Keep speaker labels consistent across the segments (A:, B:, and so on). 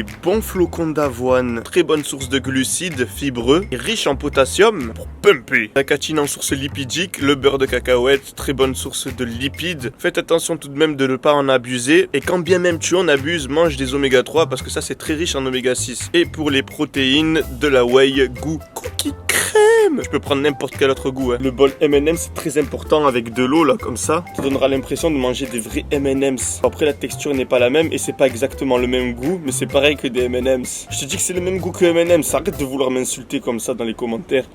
A: des bons flocons d'avoine, très bonne source de glucides, fibreux et riche en potassium pour pumper. La catine en source lipidique, le beurre de cacahuète, très bonne source de lipides. Faites attention tout de même de ne pas en abuser. Et quand bien même tu en abuses, mange des oméga 3 parce que ça c'est très riche en oméga 6. Et pour les protéines, de la whey goût cookie crème. Je peux prendre n'importe quel autre goût. Le bol M&M's c'est très important avec de l'eau là comme ça. Ça donnera l'impression de manger des vrais M&M's. Après la texture n'est pas la même et c'est pas exactement le même goût, mais c'est pareil que des M&M's. Je te dis que c'est le même goût que M&M's. Arrête de vouloir m'insulter comme ça dans les commentaires.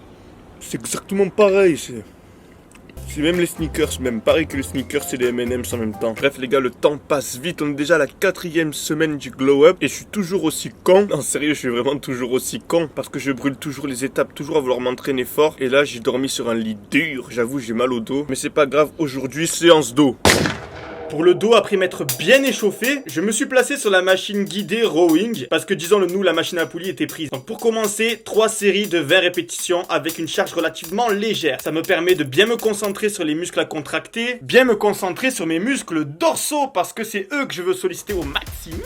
A: C'est exactement pareil. C'est même les sneakers, même pareil que les sneakers, c'est les M&M's en même temps. Bref les gars, le temps passe vite, on est déjà à la 4e semaine du glow up et je suis toujours aussi con. Non sérieux, je suis vraiment toujours aussi con parce que je brûle toujours les étapes, toujours à vouloir m'entraîner fort. Et là j'ai dormi sur un lit dur, j'avoue j'ai mal au dos, mais c'est pas grave, aujourd'hui séance dos. Pour le dos, après m'être bien échauffé, je me suis placé sur la machine guidée rowing parce que disons-le nous, la machine à poulie était prise. Donc pour commencer, 3 séries de 20 répétitions avec une charge relativement légère. Ça me permet de bien me concentrer sur les muscles à contracter, bien me concentrer sur mes muscles dorsaux parce que c'est eux que je veux solliciter au maximum.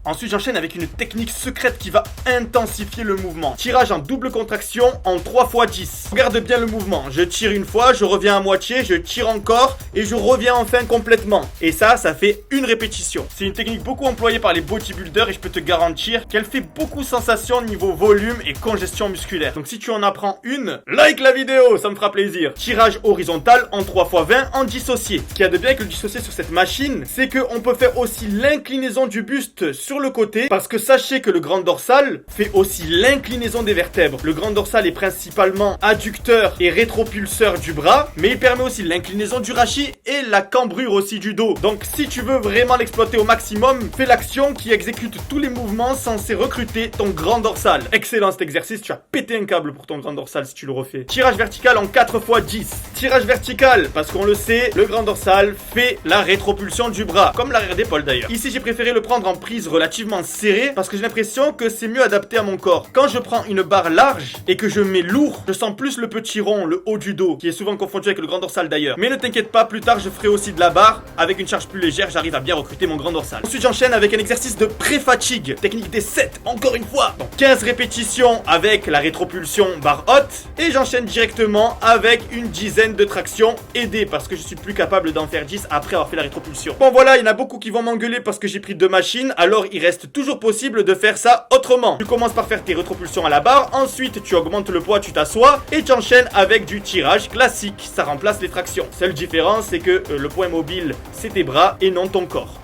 A: Ensuite, j'enchaîne avec une technique secrète qui va intensifier le mouvement. Tirage en double contraction en 3 x 10. Regarde bien le mouvement. Je tire une fois, je reviens à moitié, je tire encore et je reviens enfin complètement. Et ça fait une répétition. C'est une technique beaucoup employée par les bodybuilders et je peux te garantir qu'elle fait beaucoup sensation niveau volume et congestion musculaire. Donc si tu en apprends une, like la vidéo, ça me fera plaisir. Tirage horizontal en 3 x 20 en dissocié. Ce qu'il y a de bien avec le dissocié sur cette machine, c'est qu'on peut faire aussi l'inclinaison du buste sur le côté parce que sachez que le grand dorsal fait aussi l'inclinaison des vertèbres. Le grand dorsal est principalement adducteur et rétropulseur du bras, mais il permet aussi l'inclinaison du rachis et la cambrure aussi du dos. Donc si tu veux vraiment l'exploiter au maximum, fais l'action qui exécute tous les mouvements censés recruter ton grand dorsal. Excellent cet exercice, tu as pété un câble pour ton grand dorsal si tu le refais. Tirage vertical en 4 x 10. Tirage vertical, parce qu'on le sait, le grand dorsal fait la rétropulsion du bras, comme l'arrière d'épaule d'ailleurs. Ici j'ai préféré le prendre en prise relativement serrée, parce que j'ai l'impression que c'est mieux adapté à mon corps. Quand je prends une barre large et que je mets lourd, je sens plus le petit rond, le haut du dos, qui est souvent confondu avec le grand dorsal d'ailleurs. Mais ne t'inquiète pas, plus tard je ferai aussi de la barre avec une charge plus légère, j'arrive à bien recruter mon grand dorsal. Ensuite j'enchaîne avec un exercice de pré-fatigue, technique des 7, encore une fois. Donc 15 répétitions avec la rétropulsion barre haute et j'enchaîne directement avec une dizaine de tractions aidées parce que je suis plus capable d'en faire 10 après avoir fait la rétropulsion. Bon voilà, il y en a beaucoup qui vont m'engueuler parce que j'ai pris 2 machines, alors il reste toujours possible de faire ça autrement. Tu commences par faire tes rétropulsions à la barre, ensuite tu augmentes le poids, tu t'assois et tu enchaînes avec du tirage classique, ça remplace les tractions. Seule différence c'est que le point mobile c'est tes bras et non ton corps.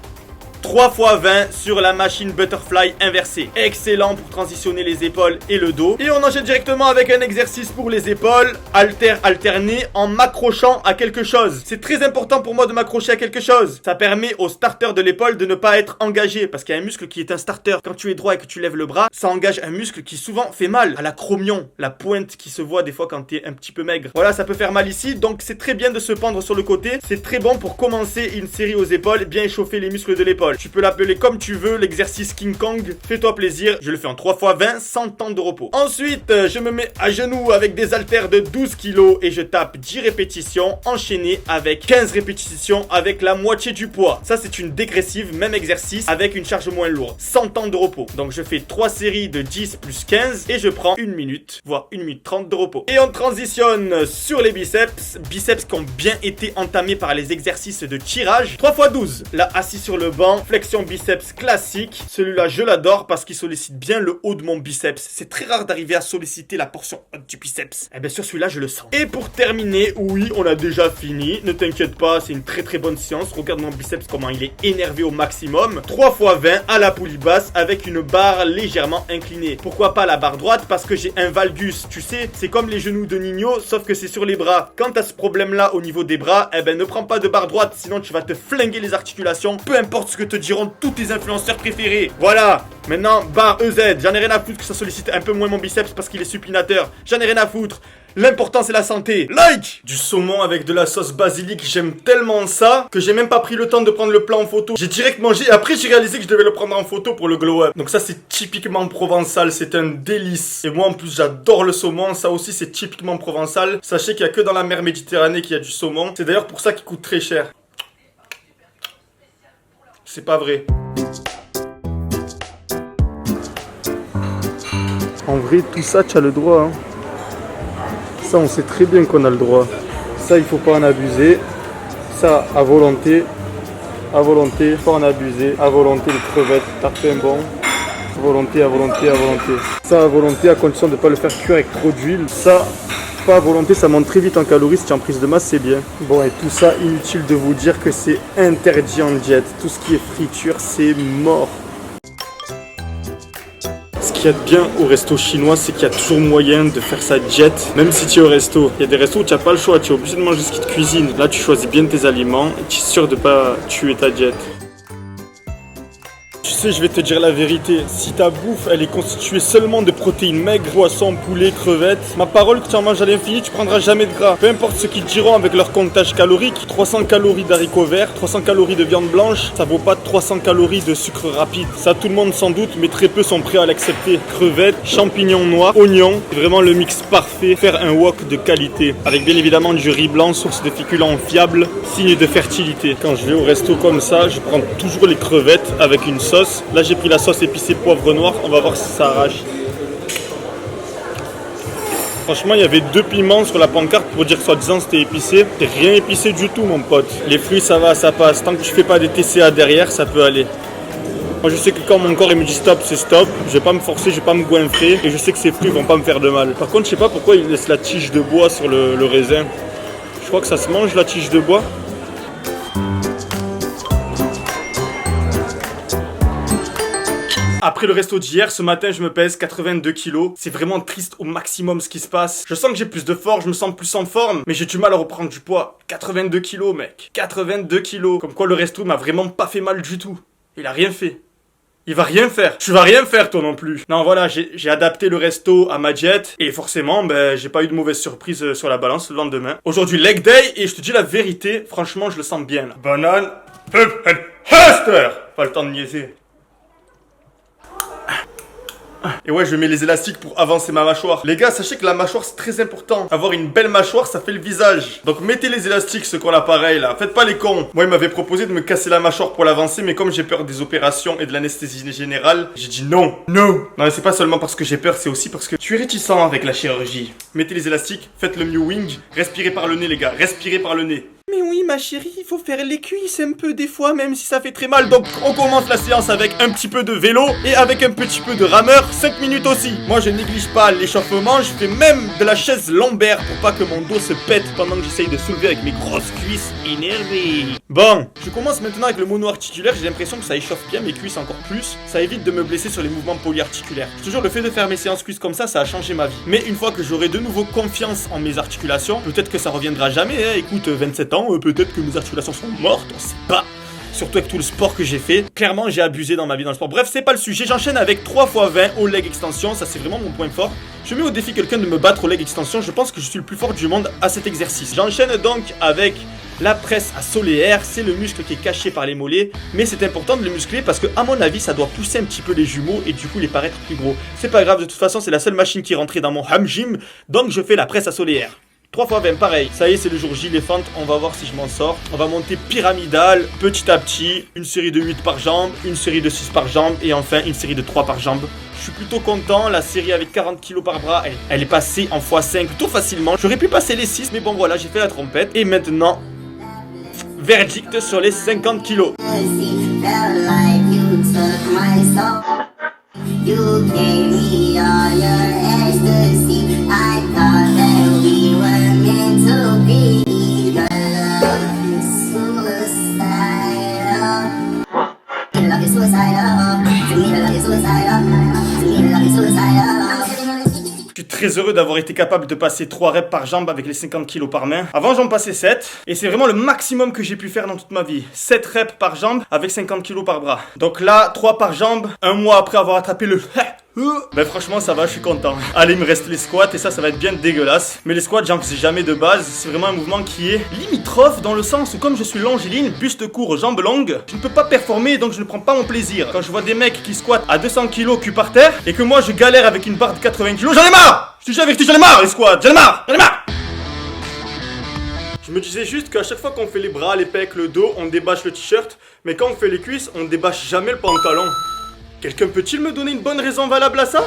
A: 3 x 20 sur la machine butterfly inversée. Excellent pour transitionner les épaules et le dos. Et on enchaîne directement avec un exercice pour les épaules. Haltère alterné en m'accrochant à quelque chose. C'est très important pour moi de m'accrocher à quelque chose. Ça permet au starter de l'épaule de ne pas être engagé. Parce qu'il y a un muscle qui est un starter. Quand tu es droit et que tu lèves le bras, ça engage un muscle qui souvent fait mal. À l'acromion, la pointe qui se voit des fois quand tu es un petit peu maigre. Voilà, ça peut faire mal ici. Donc c'est très bien de se pendre sur le côté. C'est très bon pour commencer une série aux épaules. Bien échauffer les muscles de l'épaule. Tu peux l'appeler comme tu veux, l'exercice King Kong. Fais-toi plaisir. Je le fais en 3 x 20 sans temps de repos. Ensuite, je me mets à genoux avec des haltères de 12 kg et je tape 10 répétitions enchaînées avec 15 répétitions avec la moitié du poids. Ça, c'est une dégressive, même exercice avec une charge moins lourde. Sans temps de repos. Donc, je fais 3 séries de 10 plus 15 et je prends 1 minute, voire 1 minute 30 de repos. Et on transitionne sur les biceps. Biceps qui ont bien été entamés par les exercices de tirage. 3 x 12. Là, assis sur le banc, flexion biceps classique. Celui-là, je l'adore parce qu'il sollicite bien le haut de mon biceps. C'est très rare d'arriver à solliciter la portion haute du biceps. Et bien sur celui-là, je le sens. Et pour terminer, oui, on a déjà fini. Ne t'inquiète pas, c'est une très bonne séance. Regarde mon biceps, comment il est énervé au maximum. 3 x 20 à la poulie basse avec une barre légèrement inclinée. Pourquoi pas la barre droite? Parce que j'ai un valgus. Tu sais, c'est comme les genoux de Nino, sauf que c'est sur les bras. Quand t'as ce problème-là au niveau des bras, eh ben ne prends pas de barre droite, sinon tu vas te flinguer les articulations. Peu importe ce que te diront tous tes influenceurs préférés. Voilà. Maintenant, barre EZ. J'en ai rien à foutre que ça sollicite un peu moins mon biceps parce qu'il est supinateur. J'en ai rien à foutre. L'important c'est la santé. Like! Du saumon avec de la sauce basilic, j'aime tellement ça que j'ai même pas pris le temps de prendre le plat en photo. J'ai direct mangé et après j'ai réalisé que je devais le prendre en photo pour le glow up. Donc ça c'est typiquement provençal, c'est un délice. Et moi en plus j'adore le saumon, ça aussi c'est typiquement provençal. Sachez qu'il y a que dans la mer Méditerranée qu'il y a du saumon. C'est d'ailleurs pour ça qu'il coûte très cher. C'est pas vrai.
B: En vrai, tout ça, tu as le droit. Hein. Ça, on sait très bien qu'on a le droit. Ça, il faut pas en abuser. Ça, à volonté. À volonté, pas en abuser. À volonté, les crevettes, tarpin bon. À volonté, à volonté, à volonté. Ça, à volonté, à condition de ne pas le faire cuire avec trop d'huile. Ça, pas à volonté, ça monte très vite en calories. Si tu es en prise de masse, c'est bien. Bon, et tout ça, inutile de vous dire que c'est interdit en diète. Tout ce qui est friture, c'est mort. Ce qu'il y a de bien au resto chinois, c'est qu'il y a toujours moyen de faire sa diète, même si tu es au resto. Il y a des restos où tu n'as pas le choix, tu es obligé de manger ce qu'ils te cuisinent. Là, tu choisis bien tes aliments et tu es sûr de ne pas tuer ta diète. Tu sais, je vais te dire la vérité, si ta bouffe, elle est constituée seulement de protéines maigres, poissons, poulets, crevettes, ma parole que tu en manges à l'infini, tu prendras jamais de gras. Peu importe ce qu'ils diront avec leur comptage calorique, 300 calories d'haricots verts, 300 calories de viande blanche, ça vaut pas 300 calories de sucre rapide. Ça, tout le monde s'en doute, mais très peu sont prêts à l'accepter. Crevettes, champignons noirs, oignons, c'est vraiment le mix parfait. Faire un wok de qualité, avec bien évidemment du riz blanc, source de féculents fiable, signe de fertilité. Quand je vais au resto comme ça, je prends toujours les crevettes avec une sauce. Là j'ai pris la sauce épicée poivre noir, on va voir si ça arrache. Franchement il y avait 2 piments sur la pancarte pour dire soi-disant c'était épicé. C'est rien épicé du tout mon pote. Les fruits ça va, ça passe. Tant que tu fais pas des TCA derrière ça peut aller. Moi je sais que quand mon corps il me dit stop c'est stop. Je vais pas me forcer, je vais pas me goinfrer. Et je sais que ces fruits vont pas me faire de mal. Par contre je sais pas pourquoi ils laissent la tige de bois sur le raisin. Je crois que ça se mange la tige de bois. Après le resto d'hier, ce matin je me pèse 82 kilos. C'est vraiment triste au maximum ce qui se passe. Je sens que j'ai plus de force, je me sens plus en forme, mais j'ai du mal à reprendre du poids. 82 kilos mec, 82 kilos. Comme quoi le resto m'a vraiment pas fait mal du tout. Il a rien fait. Il va rien faire. Tu vas rien faire toi non plus. Non voilà, j'ai adapté le resto à ma diète et forcément j'ai pas eu de mauvaise surprise sur la balance le lendemain. Aujourd'hui leg day et je te dis la vérité, franchement je le sens bien là. Banane, Huster. Pas le temps de niaiser. Et ouais, je mets les élastiques pour avancer ma mâchoire. Les gars, sachez que la mâchoire c'est très important. Avoir une belle mâchoire, ça fait le visage. Donc mettez les élastiques, ceux qui ont l'appareil là. Faites pas les cons. Moi, il m'avait proposé de me casser la mâchoire pour l'avancer, mais comme j'ai peur des opérations et de l'anesthésie générale, j'ai dit non. Non. Non, mais c'est pas seulement parce que j'ai peur, c'est aussi parce que tu es réticent avec la chirurgie. Mettez les élastiques, faites le mewing. Respirez par le nez, les gars. Respirez par le nez. Mais oui ma chérie, il faut faire les cuisses un peu des fois même si ça fait très mal. Donc on commence la séance avec un petit peu de vélo et avec un petit peu de rameur, 5 minutes aussi. Moi je néglige pas l'échauffement, je fais même de la chaise lombaire pour pas que mon dos se pète pendant que j'essaye de soulever avec mes grosses cuisses énervées. Bon, je commence maintenant avec le mono-articulaire, j'ai l'impression que ça échauffe bien mes cuisses encore plus. Ça évite de me blesser sur les mouvements polyarticulaires. Toujours le fait de faire mes séances cuisses comme ça a changé ma vie. Mais une fois que j'aurai de nouveau confiance en mes articulations, peut-être que ça reviendra jamais, hein. Écoute, 27 ans, peut-être que mes articulations sont mortes, on sait pas. Surtout avec tout le sport que j'ai fait. Clairement, j'ai abusé dans ma vie dans le sport. Bref, c'est pas le sujet. J'enchaîne avec 3 x 20 au leg extension. Ça, c'est vraiment mon point fort. Je mets au défi quelqu'un de me battre au leg extension. Je pense que je suis le plus fort du monde à cet exercice. J'enchaîne donc avec la presse à solaire. C'est le muscle qui est caché par les mollets. Mais c'est important de le muscler parce que, à mon avis, ça doit pousser un petit peu les jumeaux et du coup les paraître plus gros. C'est pas grave, de toute façon, c'est la seule machine qui est rentrée dans mon home gym. Donc, je fais la presse à solaire. 3 x 20, pareil. Ça y est, c'est le jour J, les fentes, on va voir si je m'en sors. On va monter pyramidal, petit à petit. Une série de 8 par jambe, une série de 6 par jambe et enfin une série de 3 par jambe. Je suis plutôt content, la série avec 40 kg par bras, elle est passée en x5 tout facilement. J'aurais pu passer les 6, mais bon voilà, j'ai fait la trompette. Et maintenant, verdict sur les 50 kg. You gave me all your ecstasy. I thought that we were meant to be. Your love is suicidal. Your love is suicidal. To me, your love is suicidal. To me, your love is suicidal. Je suis très heureux d'avoir été capable de passer 3 reps par jambe avec les 50 kg par main. Avant j'en passais 7 et c'est vraiment le maximum que j'ai pu faire dans toute ma vie. 7 reps par jambe avec 50 kg par bras. Donc là 3 par jambe, un mois après avoir attrapé le ben franchement ça va, je suis content. Allez, il me reste les squats et ça va être bien dégueulasse. Mais les squats j'en faisais jamais de base. C'est vraiment un mouvement qui est limitrophe dans le sens où comme je suis longiligne, buste court, jambes longues, je ne peux pas performer donc je ne prends pas mon plaisir. Quand je vois des mecs qui squattent à 200 kg cul par terre et que moi je galère avec une barre de 80 kg, j'en ai marre. Je te dis la vérité, j'en ai marre les squats, j'en ai marre. Je me disais juste qu'à chaque fois qu'on fait les bras, les pecs, le dos, on débâche le t-shirt, mais quand on fait les cuisses, on débâche jamais le pantalon. Quelqu'un peut-il me donner une bonne raison valable à ça?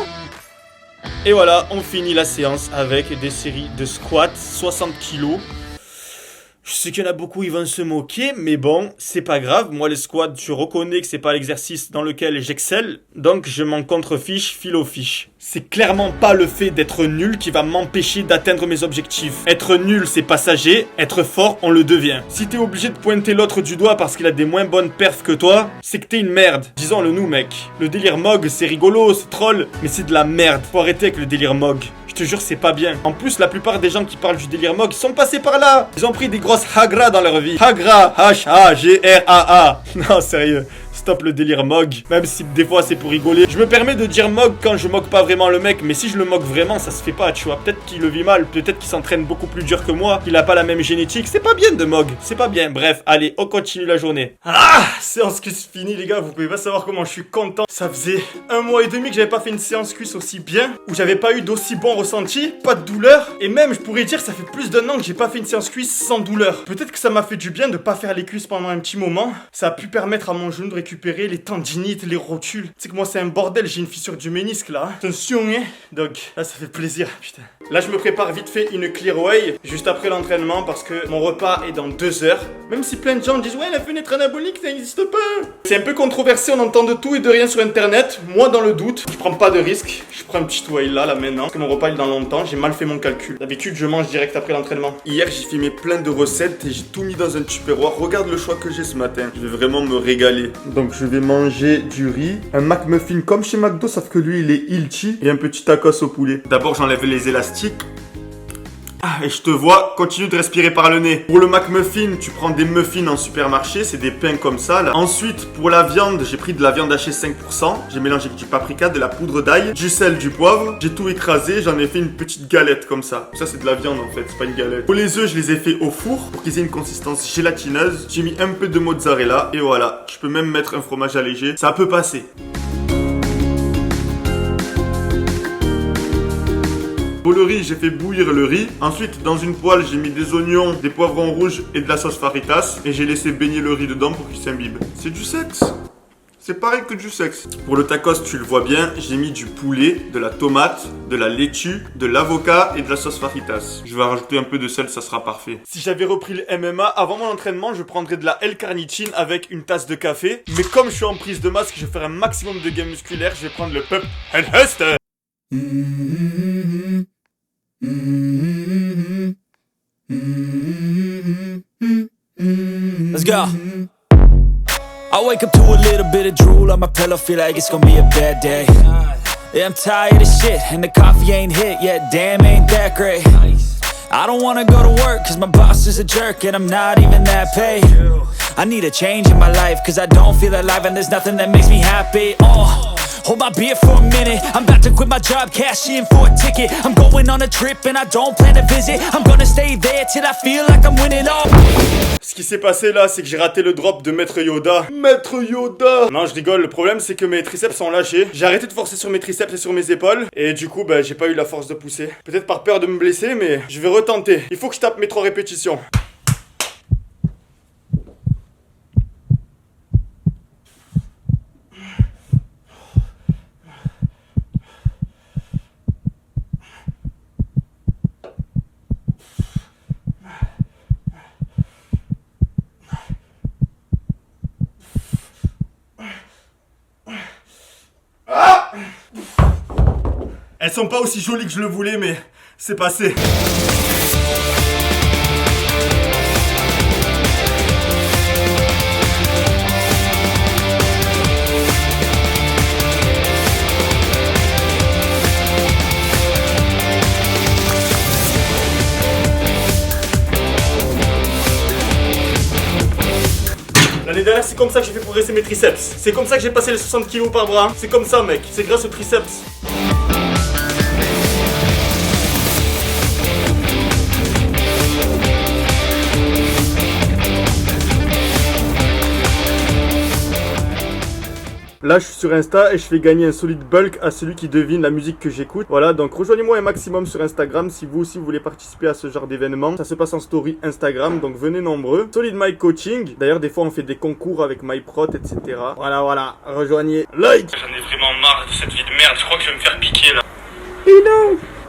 B: Et voilà, on finit la séance avec des séries de squats, 60 kilos. Je sais qu'il y en a beaucoup, ils vont se moquer, mais bon, c'est pas grave. Moi, les squats, je reconnais que c'est pas l'exercice dans lequel j'excelle, donc je m'en contrefiche, file aux fiches. C'est clairement pas le fait d'être nul qui va m'empêcher d'atteindre mes objectifs. Être nul, c'est passager, être fort, on le devient. Si t'es obligé de pointer l'autre du doigt parce qu'il a des moins bonnes perfs que toi, c'est que t'es une merde. Disons-le nous, mec. Le délire Mog, c'est rigolo, c'est troll, mais c'est de la merde. Faut arrêter avec le délire Mog. Je te jure, c'est pas bien. En plus, la plupart des gens qui parlent du délire Mog, ils sont passés par là. Ils ont pris des grosses hagra dans leur vie. Hagra, H-A-G-R-A-A. Non, sérieux. Stop le délire Mog, même si des fois c'est pour rigoler. Je me permets de dire Mog quand je moque pas vraiment le mec, mais si je le moque vraiment, ça se fait pas, tu vois. Peut-être qu'il le vit mal, peut-être qu'il s'entraîne beaucoup plus dur que moi, qu'il a pas la même génétique. C'est pas bien de Mog, c'est pas bien. Bref, allez, on continue la journée. Ah, séance cuisse finie, les gars, vous pouvez pas savoir comment je suis content. Ça faisait 1 mois et demi que j'avais pas fait une séance cuisse aussi bien, où j'avais pas eu d'aussi bon ressenti, pas de douleur, et même je pourrais dire ça fait plus d'1 an que j'ai pas fait une séance cuisse sans douleur. Peut-être que ça m'a fait du bien de pas faire les cuisses pendant un petit moment. Ça a pu permettre à mon genou de récupérer les tendinites, les rotules. Tu sais que moi c'est un bordel, j'ai une fissure du ménisque là. Attention, hein. Donc là ça fait plaisir, putain. Là je me prépare vite fait une clear way juste après l'entraînement parce que mon repas est dans 2 heures. Même si plein de gens disent ouais la fenêtre anabolique ça n'existe pas. C'est un peu controversé, on entend de tout et de rien sur internet. Moi dans le doute, je prends pas de risque. Je prends un petit way là maintenant parce que mon repas il est dans longtemps, j'ai mal fait mon calcul. D'habitude je mange direct après l'entraînement. Hier j'ai filmé plein de recettes et j'ai tout mis dans un tupperware. Regarde le choix que j'ai ce matin. Je vais vraiment me régaler. Donc je vais manger du riz, un McMuffin comme chez McDo sauf que lui il est ilchi et un petit tacos au poulet. D'abord j'enlève les élastiques. Ah, et je te vois, continue de respirer par le nez. Pour le McMuffin, tu prends des muffins en supermarché, c'est des pains comme ça là. Ensuite, pour la viande, j'ai pris de la viande hachée 5%. J'ai mélangé avec du paprika, de la poudre d'ail, du sel, du poivre. J'ai tout écrasé, j'en ai fait une petite galette comme ça. Ça c'est de la viande en fait, c'est pas une galette. Pour les œufs, je les ai fait au four pour qu'ils aient une consistance gélatineuse. J'ai mis un peu de mozzarella et voilà. Je peux même mettre un fromage allégé, ça peut passer. Pour le riz, j'ai fait bouillir le riz. Ensuite, dans une poêle, j'ai mis des oignons, des poivrons rouges et de la sauce faritas. Et j'ai laissé baigner le riz dedans pour qu'il s'imbibe. C'est du sexe. C'est pareil que du sexe. Pour le tacos, tu le vois bien, j'ai mis du poulet, de la tomate, de la laitue, de l'avocat et de la sauce faritas. Je vais rajouter un peu de sel, ça sera parfait. Si j'avais repris le MMA, avant mon entraînement, je prendrais de la L-carnitine avec une tasse de café. Mais comme je suis en prise de masse, que je vais faire un maximum de gains musculaires, je vais prendre le Pump and Huster.
C: Let's go. I wake up to a little bit of drool on my pillow, feel like it's gonna be a bad day. Yeah, I'm tired of shit, and the coffee ain't hit yet, damn, ain't that great. I don't wanna go to work, cause my boss is a jerk, and I'm not even that paid. I need a change in my life, cause I don't feel alive, and there's nothing that makes me happy. Hold my beer for a minute, I'm about to quit my job, cash in for a ticket. I'm going on a trip and I don't plan to visit. I'm gonna stay there till I feel like I'm winning all.
B: Ce qui s'est passé là, c'est que j'ai raté le drop de Maître Yoda. Maître Yoda! Non, je rigole, le problème c'est que mes triceps sont lâchés. J'ai arrêté de forcer sur mes triceps et sur mes épaules. Et du coup, j'ai pas eu la force de pousser. Peut-être par peur de me blesser, mais je vais retenter. Il faut que je tape mes 3 répétitions. Elles sont pas aussi jolies que je le voulais, mais c'est passé. L'année dernière, c'est comme ça que j'ai fait progresser mes triceps. C'est comme ça que j'ai passé les 60 kilos par bras. C'est comme ça, mec. C'est grâce aux triceps. Là, je suis sur Insta et je fais gagner un solide bulk à celui qui devine la musique que j'écoute. Voilà, donc rejoignez-moi un maximum sur Instagram si vous aussi vous voulez participer à ce genre d'événement. Ça se passe en story Instagram, donc venez nombreux. Solid Mike Coaching. D'ailleurs, des fois, on fait des concours avec MyProt, etc. Voilà, rejoignez. Like!
A: J'en ai vraiment marre de cette vie de merde, je crois que je vais me faire piquer là.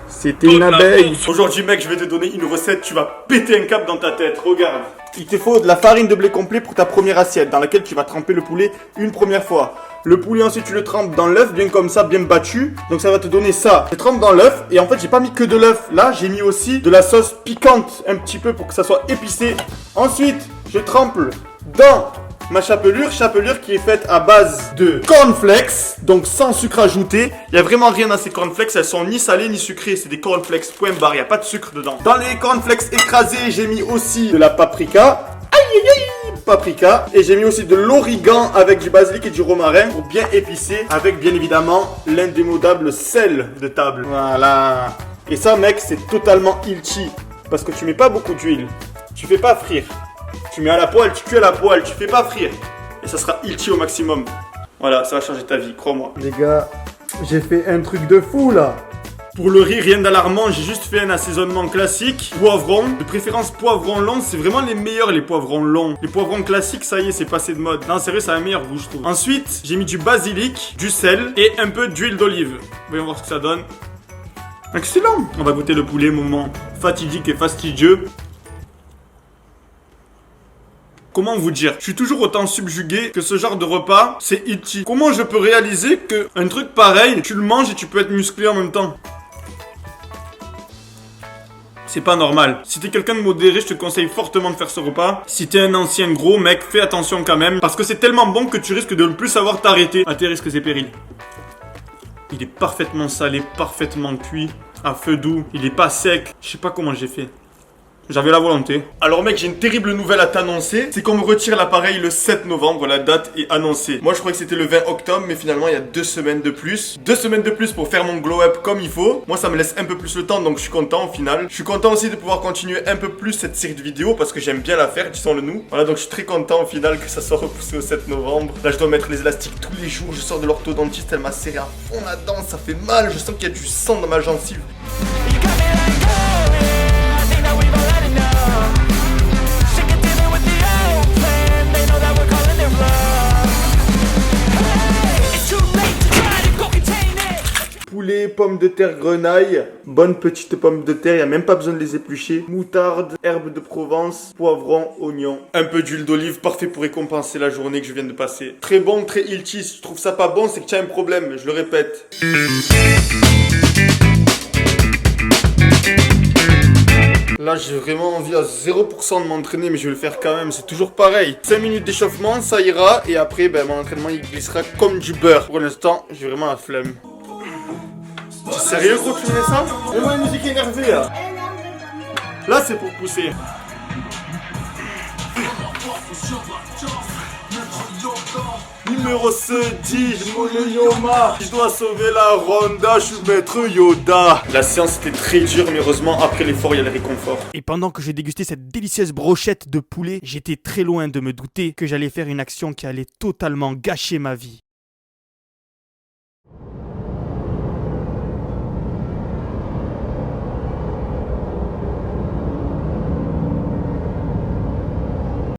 B: C'était une abeille. Aujourd'hui, mec, je vais te donner une recette. Tu vas péter un câble dans ta tête. Regarde. Il te faut de la farine de blé complet pour ta première assiette dans laquelle tu vas tremper le poulet une première fois. Le poulet, ensuite, tu le trempes dans l'œuf, bien comme ça, bien battu. Donc, ça va te donner ça. Je trempe dans l'œuf. Et en fait, j'ai pas mis que de l'œuf. Là, j'ai mis aussi de la sauce piquante un petit peu pour que ça soit épicé. Ensuite, je trempe dans ma chapelure qui est faite à base de cornflakes, donc sans sucre ajouté. Il n'y a vraiment rien dans ces cornflakes, elles sont ni salées ni sucrées, c'est des cornflakes, point barre, il n'y a pas de sucre dedans. Dans les cornflakes écrasés, j'ai mis aussi de la paprika. Paprika. Et j'ai mis aussi de l'origan avec du basilic et du romarin pour bien épicer, avec bien évidemment l'indémodable sel de table. Voilà. Et ça, mec, c'est totalement ilchi, parce que tu mets pas beaucoup d'huile, tu fais pas frire. Tu mets à la poêle, tu cuis à la poêle, tu fais pas frire. Et ça sera ilchi au maximum. Voilà, ça va changer ta vie, crois-moi.
D: Les gars, j'ai fait un truc de fou là.
B: Pour le riz, rien d'alarmant, j'ai juste fait un assaisonnement classique. Poivron, de préférence poivron long, c'est vraiment les meilleurs les poivrons longs. Les poivrons classiques, ça y est, c'est passé de mode. Non, sérieux, ça a un meilleur goût, je trouve. Ensuite, j'ai mis du basilic, du sel et un peu d'huile d'olive. Voyons voir ce que ça donne. Excellent. On va goûter le poulet, moment fatidique et fastidieux. Comment vous dire? Je suis toujours autant subjugué que ce genre de repas, c'est itchy. Comment je peux réaliser que un truc pareil, tu le manges et tu peux être musclé en même temps? C'est pas normal. Si t'es quelqu'un de modéré, je te conseille fortement de faire ce repas. Si t'es un ancien gros mec, fais attention quand même. Parce que c'est tellement bon que tu risques de ne plus savoir t'arrêter. À tes risques et périls. Il est parfaitement salé, parfaitement cuit, à feu doux. Il est pas sec. Je sais pas comment j'ai fait. J'avais la volonté. Alors mec, j'ai une terrible nouvelle à t'annoncer. C'est qu'on me retire l'appareil le 7 novembre. La date est annoncée. Moi, je croyais que c'était le 20 octobre, mais finalement, il y a 2 semaines de plus. 2 semaines de plus pour faire mon glow-up comme il faut. Moi, ça me laisse un peu plus le temps, donc je suis content au final. Je suis content aussi de pouvoir continuer un peu plus cette série de vidéos parce que j'aime bien la faire, disons-le nous. Voilà, donc je suis très content au final que ça soit repoussé au 7 novembre. Là, je dois mettre les élastiques tous les jours. Je sors de l'orthodontiste, elle m'a serré à fond la dent. Ça fait mal. Je sens qu'il y a du sang dans ma gencive. Poulet, pommes de terre, grenaille, bonne petite pomme de terre, il n'y a même pas besoin de les éplucher. Moutarde, herbe de Provence, poivron, oignon. Un peu d'huile d'olive, parfait pour récompenser la journée que je viens de passer. Très bon, très ilchi. Si tu trouves ça pas bon, c'est que tu as un problème, je le répète. Là, j'ai vraiment envie à 0% de m'entraîner, mais je vais le faire quand même, c'est toujours pareil. 5 minutes d'échauffement, ça ira, et après, ben, mon entraînement, il glissera comme du beurre. Pour l'instant, j'ai vraiment la flemme. T'es sérieux, gros, tu mets ça? Mets-moi une musique énervée, là. Là, c'est pour pousser. Numéro 10, Yoma. Je dois sauver la Ronda, je suis maître Yoda. La séance était très dure, mais heureusement, après l'effort, il y a le réconfort.
E: Et pendant que j'ai dégusté cette délicieuse brochette de poulet, j'étais très loin de me douter que j'allais faire une action qui allait totalement gâcher ma vie.